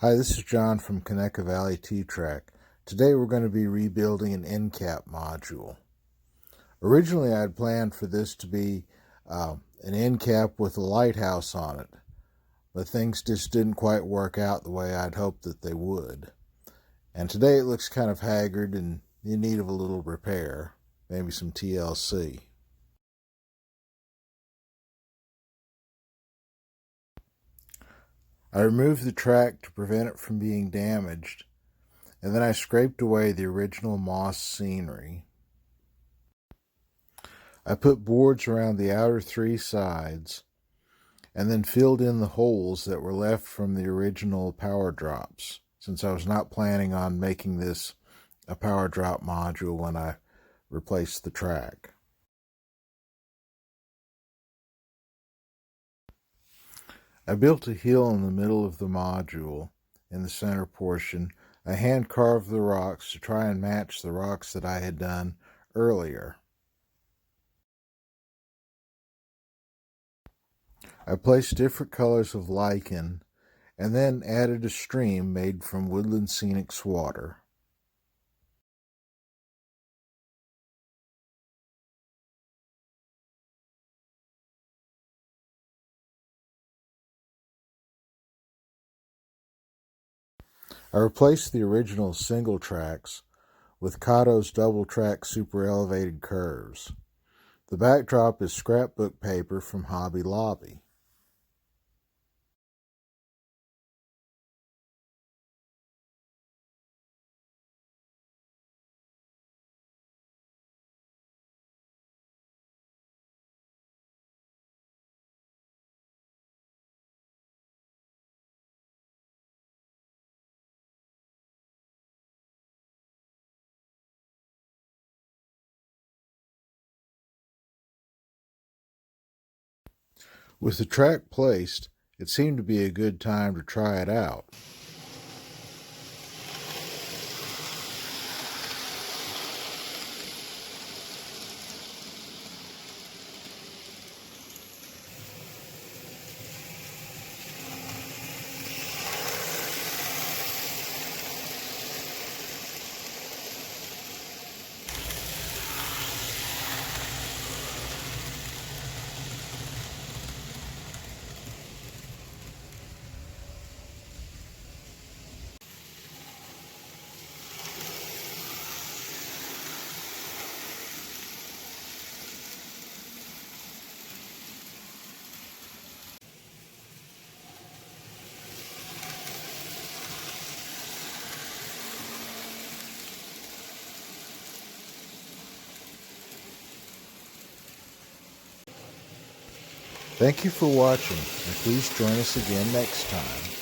Hi, this is John from Conecuh Valley T-Trak. Today we're going to be rebuilding an Endcap module. Originally I had planned for this to be an Endcap with a lighthouse on it, but things just didn't quite work out the way I'd hoped that they would. And today it looks kind of haggard and in need of a little repair, maybe some TLC. I removed the track to prevent it from being damaged, and then I scraped away the original moss scenery. I put boards around the outer three sides and then filled in the holes that were left from the original power drops, since I was not planning on making this a power drop module when I replaced the track. I built a hill in the middle of the module. In the center portion, I hand carved the rocks to try and match the rocks that I had done earlier. I placed different colors of lichen and then added a stream made from Woodland Scenic's water. I replaced the original single tracks with Cato's double track super elevated curves. The backdrop is scrapbook paper from Hobby Lobby. With the track placed, it seemed to be a good time to try it out. Thank you for watching, and please join us again next time.